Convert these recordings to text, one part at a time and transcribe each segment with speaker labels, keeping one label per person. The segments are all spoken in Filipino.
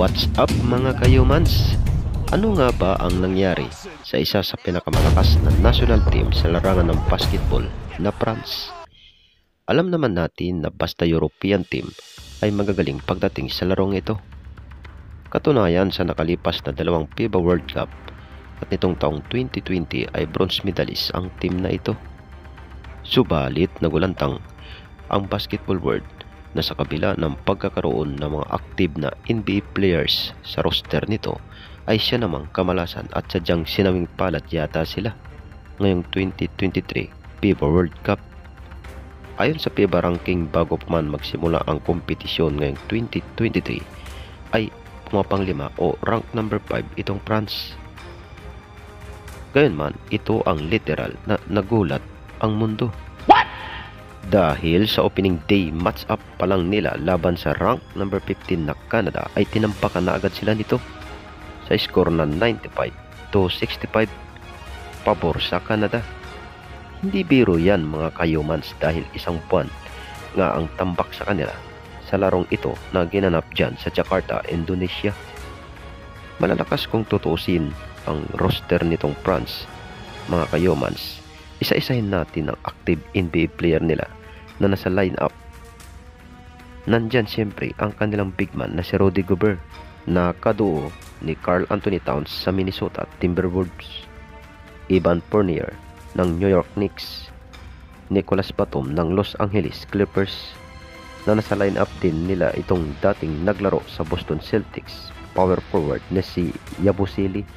Speaker 1: What's up mga kayumans? Ano nga ba ang nangyari sa isa sa pinakamalakas na national team sa larangan ng basketball na France? Alam naman natin na basta European team ay magagaling pagdating sa larong ito. Katunayan sa nakalipas na dalawang FIBA World Cup at nitong taong 2020 ay bronze medalist ang team na ito. Subalit nagulantang ang basketball world na sa kabila ng pagkakaroon ng mga active na NBA players sa roster nito ay siya namang kamalasan at sadyang sinawing palad yata sila ngayong 2023 FIBA World Cup. Ayon sa FIBA ranking bago pa man magsimula ang kompetisyon ngayong 2023 ay pumapang 5 o rank number 5 itong France. Gayunman, ito ang literal na nagulat ang mundo. Dahil sa opening day match-up pa lang nila laban sa rank number 15 na Canada ay tinampakan na agad sila nito sa score na 95-65 pabor sa Canada. Hindi biro yan mga kayumans dahil isang buwan nga ang tambak sa kanila sa larong ito na ginanap dyan sa Jakarta, Indonesia. Malalakas kung tutusin ang roster nitong France mga kayumans. Isa-isahin natin ang active NBA player nila na nasa lineup. Nandyan siyempre ang kanilang big man na si Rudy Gobert na kaduo ni Karl Anthony Towns sa Minnesota Timberwolves, Evan Fournier ng New York Knicks, Nicolas Batum ng Los Angeles Clippers na nasa lineup din nila itong dating naglaro sa Boston Celtics power forward na si Yabusele.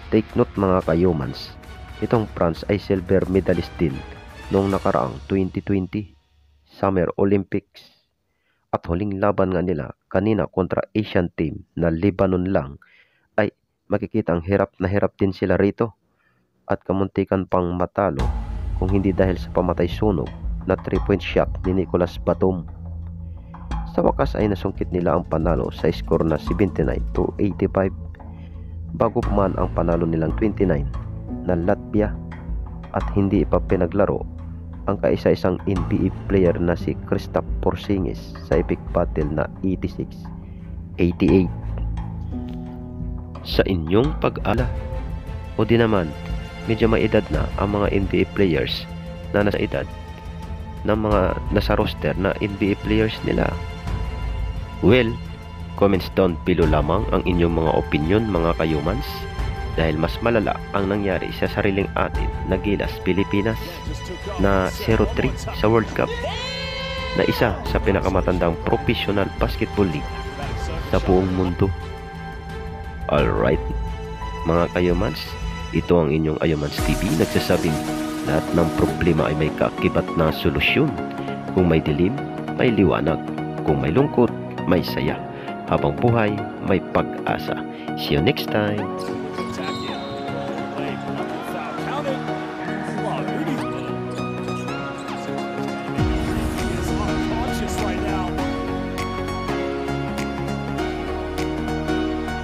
Speaker 1: Take note mga kayumans, itong France ay silver medalist din noong nakaraang 2020 Summer Olympics at huling laban nga nila kanina kontra Asian team na Lebanon lang ay makikitang hirap na hirap din sila rito at kamuntikan pang matalo kung hindi dahil sa pamatay sunog na 3-point shot ni Nicolas Batum. Sa wakas ay nasungkit nila ang panalo sa score na 79-85 bago pa man ang panalo nilang 29 na Latvia at hindi pa pinaglaro ang kaisa-isang NBA player na si Kristaps Porzingis sa epic battle na 86-88. Sa inyong pag-ala o di naman medyo may edad na ang mga NBA players na nasa edad ng mga nasa roster na NBA players nila? Well, comments down below lamang ang inyong mga opinion mga kayumans. Dahil mas malala ang nangyari sa sariling atin na Gilas Pilipinas na 0-3 sa World Cup na isa sa pinakamatandang professional basketball league sa buong mundo. Alright mga kayumans, ito ang inyong Ayumans TV nagsasabing lahat ng problema ay may kaakibat na solusyon. Kung may dilim, may liwanag. Kung may lungkot, may saya. Habang buhay, may pag-asa. See you next time.